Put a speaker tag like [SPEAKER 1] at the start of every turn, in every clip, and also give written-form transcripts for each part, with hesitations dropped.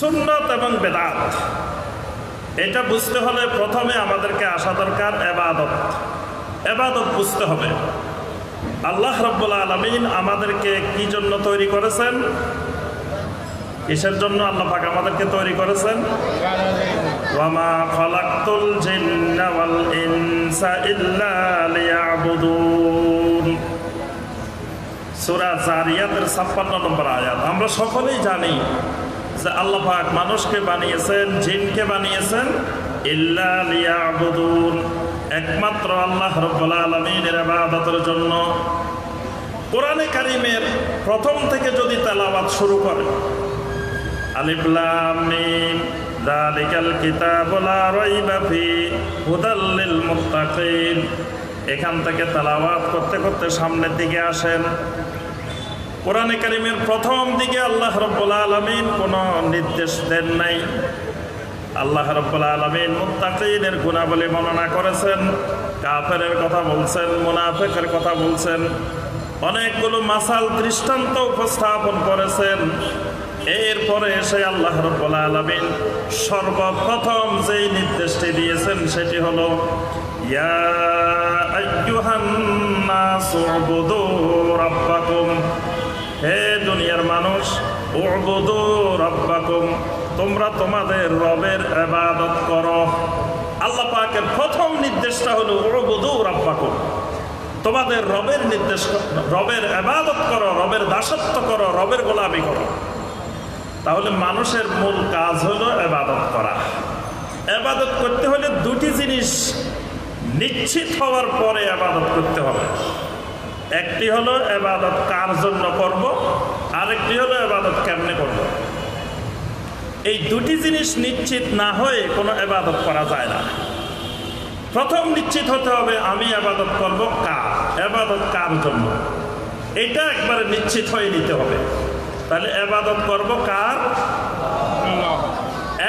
[SPEAKER 1] সুন্নত এবং বেদাত এটা বুঝতে হলে প্রথমে আমাদেরকে আসা দরকার এবাদত। এবাদত বুঝতে হবে। আল্লাহ রাব্বুল আলামিন আমাদেরকে কি জন্য তৈরি করেছেন? কিসের জন্য আল্লাহ পাক আমাদেরকে তৈরি করেছেন? ওয়ামা খালাকতুল জিন্না ওয়াল ইনসা ইল্লা লিয়াবুদুন। সূরা জারিয়াতের 56 নম্বর আয়াত। আমরা সকলেই জানি যে আল্লাহ পাক মানুষকে বানিয়েছেন, জিনকে বানিয়েছেন ইল্লা লিয়াবুদুন, একমাত্র আল্লাহ রাব্বুল আলামিনের ইবাদতের জন্য। কোরআনে কারীমের প্রথম থেকে যদি তেলাওয়াত শুরু করে, আলিফ লাম মিম যালিকাল কিতাবু লা রাইবা ফিহি হুদাল লিল মুত্তাকিন, এখান থেকে তেলাওয়াত করতে করতে সামনের দিকে আসেন। কোরআনে কারীমের প্রথম দিকে আল্লাহ রাব্বুল আলামিন কোনো নির্দেশ দেন নাই। আল্লাহ রাব্বুল আলামিন মুত্তাকিনের গুণাবলী বর্ণনা করেছেন, কাফেরের কথা বলছেন, মুনাফিকের কথা বলছেন, অনেকগুলো মাসাল দৃষ্টান্ত উপস্থাপন করেছেন। এরপরে এসে আল্লাহ রাব্বুল আলামিন সর্বপ্রথম যেই নির্দেশটি দিয়েছেন সেটি হলো ইয়া আইয়ুহান নাসু উবুদু রাব্বাকুম, হে দুনিয়ার মানুষ, উবুদু রাব্বাকুম, তোমরা তোমাদের রবের ইবাদত করো। আল্লাহ পাকের প্রথম নির্দেশটা হলো উবুদু রাব্বাকুম, তোমাদের রবের নির্দেশ, রবের ইবাদত করো, রবের দাসত্ব করো, রবের গোলামি করো। তাহলে মানুষের মূল কাজ হলো ইবাদত করা। ইবাদত করতে হলে দুটি জিনিস নিশ্চিত হওয়ার পরে ইবাদত করতে হবে। একটি হলো ইবাদত কার জন্য করব, আরেকটি হলো ইবাদত কেমনে করব। এই দুটি জিনিস নিশ্চিত না হয়ে কোনো ইবাদত করা যায় না। প্রথম নিশ্চিত হতে হবে আমি ইবাদত করব কার, ইবাদত কার জন্য, এটা একবারে নিশ্চিত হয়ে নিতে হবে। তাহলে ইবাদত করব কার?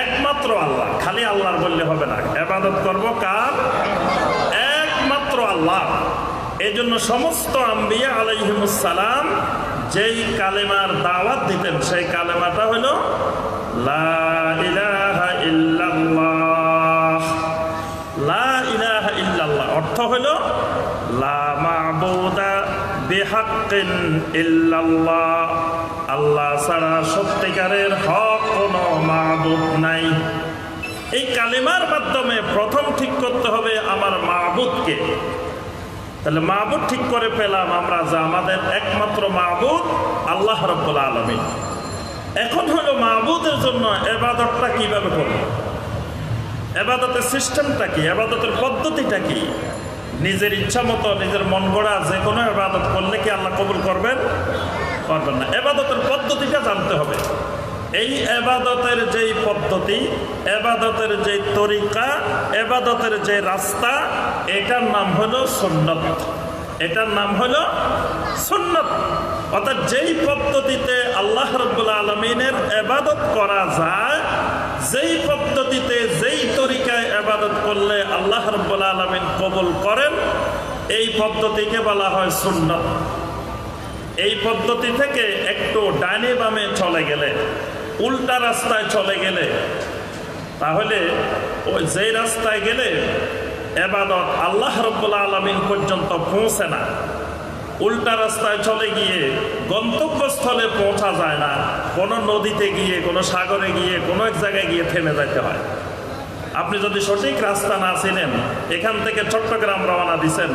[SPEAKER 1] একমাত্র আল্লাহ। খালি আল্লাহর বললে হবে না। ইবাদত করব কার? একমাত্র আল্লাহ। এই জন্য সমস্ত আম্বিয়া আলাইহিমুস সালাম যেই কালেমার দাওয়াত দিতেন সেই কালেমাটা হলো লা ইলাহা ইল্লাল্লাহ। লা ইলাহা ইল্লাল্লাহ অর্থ হলো লা মা'বুদা বিহাক্কিন ইল্লাল্লাহ, আল্লাহ ছাড়া সত্যিকারের হক কোনো মাবুদ নাই। এই কালেমার মাধ্যমে প্রথম ঠিক করতে হবে আমার মাবুদকে। তাহলে মাবুদ ঠিক করে পেলাম আমরা যে আমাদের একমাত্র মাবুদ আল্লাহ রাব্বুল আলামিন। এখন হলো মাবুদের জন্য ইবাদতটা কিভাবে করব, ইবাদতের সিস্টেমটা কি, ইবাদতের পদ্ধতিটা কি। নিজের ইচ্ছা মতো নিজের মন গড়া যে কোনো ইবাদত করলে কি আল্লাহ কবুল করবেন? করবেন না। ইবাদতের পদ্ধতিটা জানতে হবে। এই ইবাদতের যেই পদ্ধতি, ইবাদতের যেই তরিকা, ইবাদতের যে রাস্তা, এটার নাম হলো সুন্নত। এটার নাম হলো সুন্নত। অর্থাৎ যেই পদ্ধতিতে আল্লাহ রাব্বুল আলামিনের ইবাদত করা যায়, যেই পদ্ধতিতে যেই তরিকায় ইবাদত করলে আল্লাহ রাব্বুল আলামিন কবুল করেন, এই পদ্ধতিকে বলা হয় সুন্নত। এই পদ্ধতি থেকে একটু ডানে বামে চলে গেলে, উল্টা রাস্তায় চলে গেলে, তাহলে ওই যেই রাস্তায় গেলে ইবাদত আল্লাহ রাব্বুল আলামিন পর্যন্ত পৌঁছে না, উল্টা রাস্তায় চলে গিয়ে গন্তব্যস্থলে পৌঁছা যায় না, কোনো নদীতে গিয়ে, কোনো সাগরে গিয়ে, কোনো এক জায়গায় গিয়ে থেমে যেতে হয়। আপনি যদি সঠিক রাস্তা না চিনেন, এখান থেকে চট্টগ্রাম রওনা দিচ্ছেন,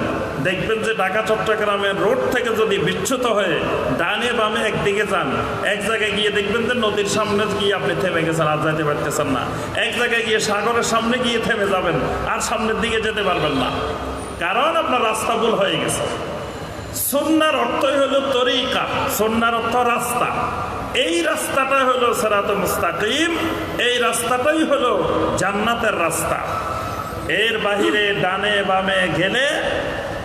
[SPEAKER 1] দেখবেন যে ঢাকা চট্টগ্রামের রোড থেকে যদি বিচ্যুত হয়ে ডানে বামে একদিকে যান, এক জায়গায় গিয়ে দেখবেন যে নদীর সামনে গিয়ে আপনি থেমে গেছেন, আর যেতে পারতেছেন না। এক জায়গায় গিয়ে সাগরের সামনে গিয়ে থেমে যাবেন, আর সামনের দিকে যেতে পারবেন না, কারণ আপনার রাস্তা ভুল হয়ে গেছে। সুন্নাহর অর্থই হলো তরিকা, সুন্নাহর অর্থ রাস্তা। এই রাস্তাটা হলো সিরাতুল মুস্তাকিম, এই রাস্তাটাই হলো জান্নাতের রাস্তা। এর বাহিরে ডানে বামে গেলে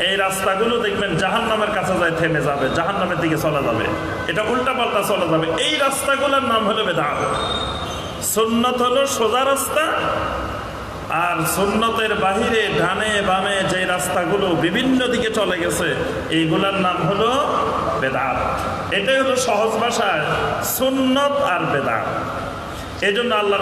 [SPEAKER 1] এই রাস্তাগুলো দেখবেন জাহান্নামের কাছে যায় থেমে যাবে, জাহান্নামের দিকে চলে যাবে, এটা উল্টা পাল্টা চলে যাবে। এই রাস্তাগুলোর নাম হলো বেদাত। সুন্নত হলো সোজা রাস্তা, আর সুন্নতের বাহিরে ডানে বামে যে রাস্তাগুলো বিভিন্ন দিকে চলে গেছে এইগুলার নাম হলো বেদাত। এটাই হলো সহজ ভাষায় সুন্নত আর বেদাত। এই জন্য আল্লাহ